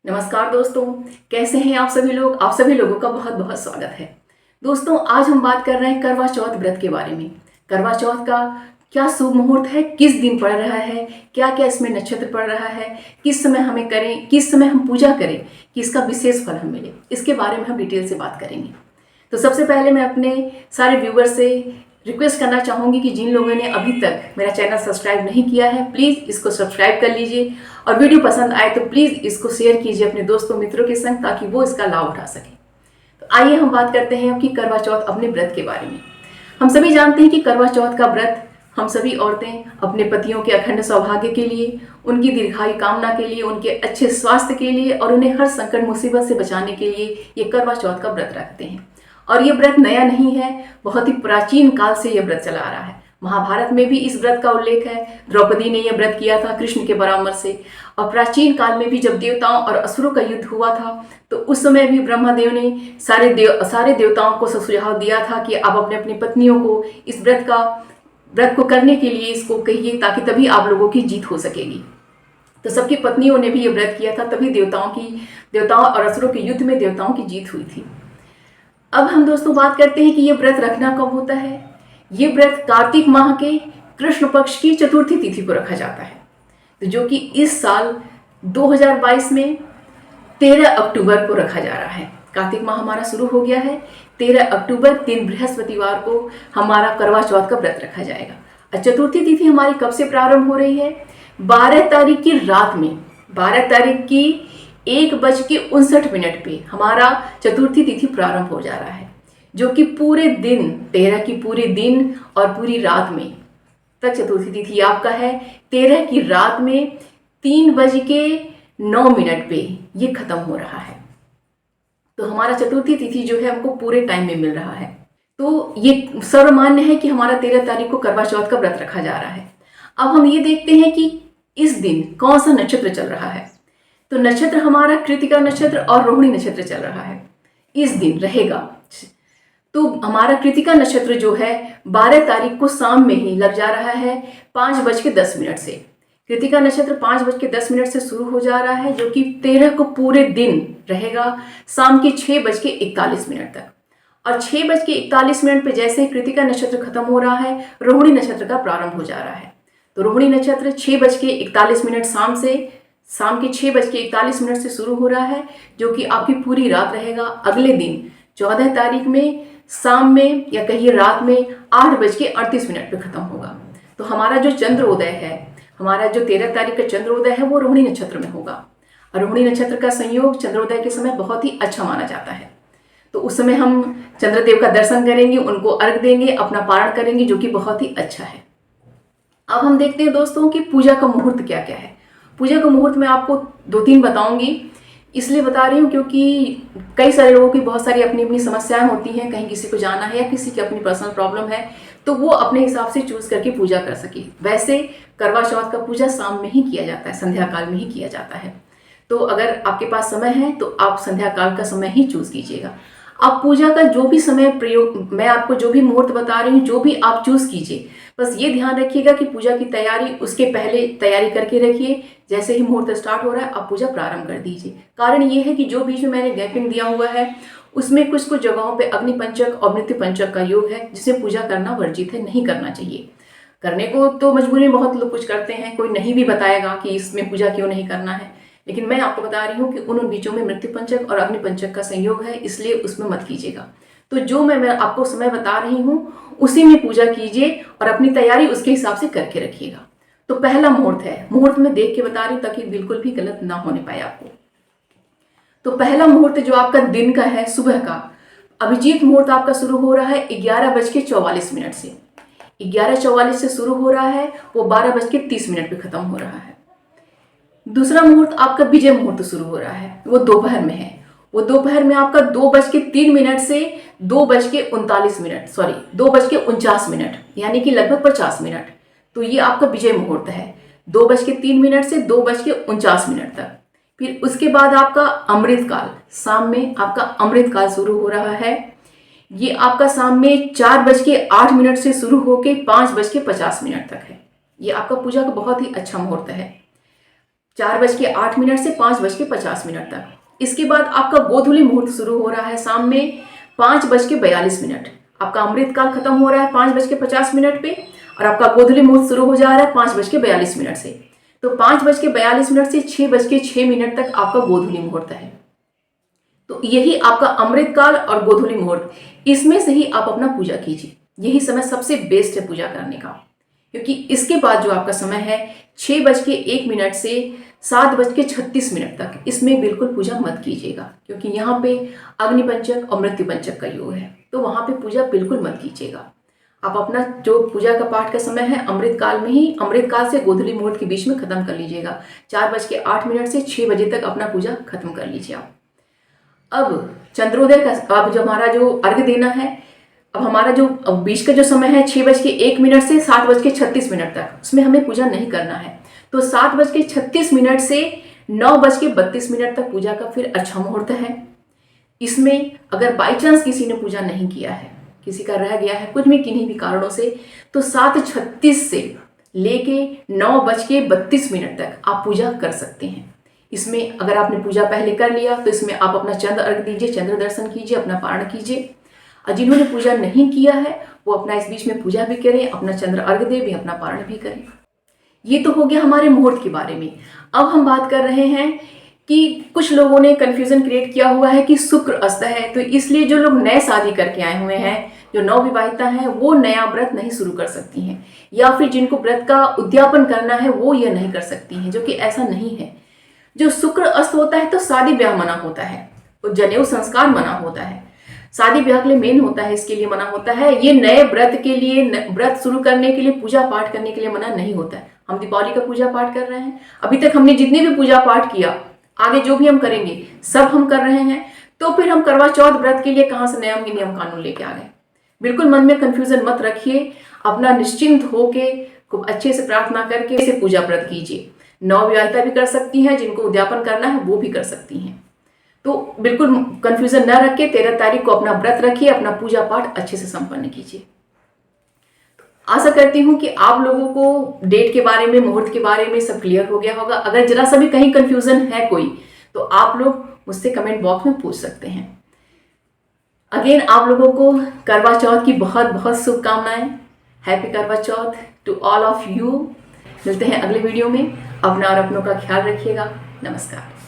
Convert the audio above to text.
नमस्कार दोस्तों, कैसे हैं आप सभी लोग। आप सभी लोगों का बहुत बहुत स्वागत है। दोस्तों, आज हम बात कर रहे हैं करवा चौथ व्रत के बारे में। करवा चौथ का क्या शुभ मुहूर्त है, किस दिन पड़ रहा है, क्या क्या इसमें नक्षत्र पड़ रहा है, किस समय हमें करें, किस समय हम पूजा करें कि इसका विशेष फल हमें मिले, इसके बारे में हम डिटेल से बात करेंगे। तो सबसे पहले मैं अपने सारे व्यूवर्स से रिक्वेस्ट करना चाहूँगी कि जिन लोगों ने अभी तक मेरा चैनल सब्सक्राइब नहीं किया है, प्लीज़ इसको सब्सक्राइब कर लीजिए और वीडियो पसंद आए तो प्लीज़ इसको शेयर कीजिए अपने दोस्तों मित्रों के संग, ताकि वो इसका लाभ उठा सकें। तो आइए हम बात करते हैं अब कि करवा चौथ अपने व्रत के बारे में। हम सभी जानते हैं कि करवा चौथ का व्रत हम सभी औरतें अपने पतियों के अखंड सौभाग्य के लिए, उनकी दीर्घायु कामना के लिए, उनके अच्छे स्वास्थ्य के लिए और उन्हें हर संकट मुसीबत से बचाने के लिए ये करवा चौथ का व्रत रखते हैं। और ये व्रत नया नहीं है, बहुत ही प्राचीन काल से यह व्रत चला आ रहा है। महाभारत में भी इस व्रत का उल्लेख है। द्रौपदी ने यह व्रत किया था कृष्ण के परामर्श से। और प्राचीन काल में भी जब देवताओं और असुरों का युद्ध हुआ था तो उस समय भी ब्रह्मादेव ने सारे देवताओं को सुझाव दिया था कि आप अपने अपनी पत्नियों को इस व्रत को करने के लिए इसको कहिए, ताकि तभी आप लोगों की जीत हो सकेगी। तो सबकी पत्नियों ने भी ये व्रत किया था, तभी देवताओं और असुरों के युद्ध में देवताओं की जीत हुई थी। अब हम दोस्तों बात करते हैं कि ये व्रत रखना कब होता है। ये व्रत कार्तिक माह के कृष्ण पक्ष की चतुर्थी तिथि को रखा जाता है, तो जो कि इस साल 2022 में 13 अक्टूबर को रखा जा रहा है। कार्तिक माह हमारा शुरू हो गया है। 13 अक्टूबर दिन बृहस्पतिवार को हमारा करवा चौथ का व्रत रखा जाएगा। और चतुर्थी तिथि हमारी कब से प्रारंभ हो रही है? 12 तारीख की रात में, 12 तारीख की 1:59 पे हमारा चतुर्थी तिथि प्रारंभ हो जा रहा है, जो कि पूरे दिन 13 की पूरे दिन और पूरी रात में तक चतुर्थी तिथि आपका है। 13 की रात में 3:09 पे ये खत्म हो रहा है। तो हमारा चतुर्थी तिथि जो है हमको पूरे टाइम में मिल रहा है। तो ये सर्वमान्य है कि हमारा 13 तारीख को करवा चौथ का व्रत रखा जा रहा है। अब हम ये देखते हैं कि इस दिन कौन सा नक्षत्र चल रहा है। तो नक्षत्र हमारा कृतिका नक्षत्र और रोहिणी नक्षत्र चल रहा है इस दिन रहेगा। तो हमारा कृतिका नक्षत्र जो है 12 तारीख को शाम में ही लग जा रहा है 5:10 से। कृतिका नक्षत्र 5:10 से शुरू हो जा रहा है, जो कि 13 को पूरे दिन रहेगा शाम के 6:41 तक। और 6:41 पे जैसे ही कृतिका नक्षत्र खत्म हो रहा है, रोहिणी नक्षत्र का प्रारंभ हो जा रहा है। तो रोहिणी नक्षत्र 6:41 शाम के 6:41 से शुरू हो रहा है, जो कि आपकी पूरी रात रहेगा। अगले दिन 14 तारीख में शाम में या कहिए रात में 8:38 पे खत्म होगा। तो हमारा जो चंद्रोदय है, हमारा जो 13 तारीख का चंद्रोदय है, वो रोहिणी नक्षत्र में होगा। और रोहिणी नक्षत्र का संयोग चंद्रोदय के समय बहुत ही अच्छा माना जाता है। तो उस समय हम चंद्रदेव का दर्शन करेंगे, उनको अर्घ देंगे, अपना पारण करेंगे, जो कि बहुत ही अच्छा है। अब हम देखते हैं दोस्तों कि पूजा का मुहूर्त क्या क्या है। पूजा का मुहूर्त मैं आपको 2-3 बताऊंगी। इसलिए बता रही हूँ क्योंकि कई सारे लोगों की बहुत सारी अपनी अपनी समस्याएं होती हैं, कहीं किसी को जाना है या किसी की अपनी पर्सनल प्रॉब्लम है, तो वो अपने हिसाब से चूज करके पूजा कर सके। वैसे करवा चौथ का पूजा शाम में ही किया जाता है, संध्या काल में ही किया जाता है। तो अगर आपके पास समय है तो आप संध्या काल का समय ही चूज कीजिएगा। आप पूजा का जो भी समय प्रयोग, मैं आपको जो भी मुहूर्त बता रही हूँ, जो भी आप चूज कीजिए, बस ये ध्यान रखिएगा कि पूजा की तैयारी उसके पहले तैयारी करके रखिए। जैसे ही मुहूर्त स्टार्ट हो रहा है, आप पूजा प्रारंभ कर दीजिए। कारण ये है कि जो बीच में मैंने गैपिंग दिया हुआ है, उसमें कुछ कुछ जगहों पे अग्नि पंचक और मृत्यु पंचक का योग है, जिसे पूजा करना वर्जित है, नहीं करना चाहिए। करने को तो मजबूरी में बहुत लोग कुछ करते हैं, कोई नहीं भी बताएगा कि इसमें पूजा क्यों नहीं करना है, लेकिन मैं आपको बता रही हूँ कि उन बीचों में मृत्यु पंचक और अग्नि पंचक का संयोग है, इसलिए उसमें मत कीजिएगा। तो जो मैं आपको समय बता रही हूँ उसी में पूजा कीजिए और अपनी तैयारी उसके हिसाब से करके रखिएगा। तो पहला मुहूर्त है, मुहूर्त में देख के बता रही हूँ ताकि बिल्कुल भी गलत ना होने पाए आपको। तो पहला मुहूर्त जो आपका दिन का है, सुबह का अभिजीत मुहूर्त आपका शुरू हो रहा है 11:44 से। 11:44 से शुरू हो रहा है, वो 12:30 पे खत्म हो रहा है। दूसरा मुहूर्त आपका विजय मुहूर्त शुरू हो रहा है, वो दोपहर में है। वो दोपहर में आपका 2:03 से 2:49, यानी कि लगभग 50 मिनट। तो ये आपका विजय मुहूर्त है, 2:03 से 2:49 तक। फिर उसके बाद आपका अमृतकाल, शाम में आपका अमृतकाल शुरू हो रहा है। ये आपका शाम में 4:08 से शुरू होकर 5:50 तक है। ये आपका पूजा का बहुत ही अच्छा मुहूर्त है। 4:08 से 5:50 तक। इसके बाद आपका गोधूली मुहूर्त शुरू हो रहा है शाम में 5:42। आपका अमृतकाल खत्म हो रहा है 5:50 पे और आपका गोधूली मुहूर्त शुरू हो जा रहा है 5:42 से। तो 5:42 से 6:06 तक आपका गोधूली मुहूर्त है। तो यही आपका अमृतकाल और गोधूली मुहूर्त, इसमें से ही आप अपना पूजा कीजिए। यही समय सबसे बेस्ट है पूजा करने का, क्योंकि इसके बाद जो आपका समय है 6:01 से 7:36 तक, इसमें बिल्कुल पूजा मत कीजिएगा, क्योंकि यहाँ पे अग्निपंचक और मृत्युपंचक का योग है। तो वहाँ पे पूजा बिल्कुल मत कीजिएगा। आप अपना जो पूजा का पाठ का समय है अमृतकाल में ही, अमृतकाल से गोधूली मुहूर्त के बीच में खत्म कर लीजिएगा। 4:08 से 6 बजे तक अपना पूजा खत्म कर लीजिए आप। अब चंद्रोदय का, अब जो हमारा जो अर्घ्य देना है, अब हमारा जो बीच का जो समय है 6:01 से 7:36 तक, उसमें हमें पूजा नहीं करना है। तो 7:36 से 9:32 तक पूजा का फिर अच्छा मुहूर्त है। इसमें अगर बाई चांस किसी ने पूजा नहीं किया है, किसी का रह गया है कुछ भी किन्हीं भी कारणों से, तो 7:36 से लेके 9:32 तक आप पूजा कर सकते हैं। इसमें अगर आपने पूजा पहले कर लिया तो इसमें आप अपना चंद्र अर्घ दीजिए, चंद्र दर्शन कीजिए, अपना पारण कीजिए। और जिन्होंने पूजा नहीं किया है वो अपना इस बीच में पूजा भी करें, अपना चंद्र अर्घ दे भी, अपना पारण भी करें। ये तो हो गया हमारे मुहूर्त के बारे में। अब हम बात कर रहे हैं कि कुछ लोगों ने कन्फ्यूजन क्रिएट किया हुआ है कि शुक्र अस्त है, तो इसलिए जो लोग नए शादी करके आए हुए हैं, जो नवविवाहिता हैं, वो नया व्रत नहीं शुरू कर सकती हैं, या फिर जिनको व्रत का उद्यापन करना है वो ये नहीं कर सकती हैं, जो कि ऐसा नहीं है। जो शुक्र अस्त होता है तो शादी ब्याह मना होता है, तो जनेऊ संस्कार मना होता है, शादी ब्याह के लिए मेन होता है, इसके लिए मना होता है। ये नए व्रत के लिए, व्रत शुरू करने के लिए, पूजा पाठ करने के लिए मना नहीं होता है। हम दीपावली का पूजा पाठ कर रहे हैं, अभी तक हमने जितने भी पूजा पाठ किया, आगे जो भी हम करेंगे सब हम कर रहे हैं, तो फिर हम करवा चौथ व्रत के लिए कहाँ से नया नियम कानून लेके आ गए। बिल्कुल मन में कंफ्यूजन मत रखिए, अपना निश्चिंत होके खूब अच्छे से प्रार्थना करके इसे पूजा व्रत कीजिए। नवविवाहिता भी कर सकती हैं, जिनको उद्यापन करना है वो भी कर सकती हैं। तो बिल्कुल कंफ्यूजन न रख के 13 तारीख को अपना व्रत रखिए, अपना पूजा पाठ अच्छे से संपन्न कीजिए। आशा करती हूँ कि आप लोगों को डेट के बारे में, मुहूर्त के बारे में सब क्लियर हो गया होगा। अगर जरा सा भी कहीं कंफ्यूजन है कोई, तो आप लोग मुझसे कमेंट बॉक्स में पूछ सकते हैं। अगेन आप लोगों को करवा चौथ की बहुत बहुत शुभकामनाएं। हैप्पी करवा चौथ टू ऑल ऑफ यू। मिलते हैं अगले वीडियो में। अपना और अपनों का ख्याल रखिएगा। नमस्कार।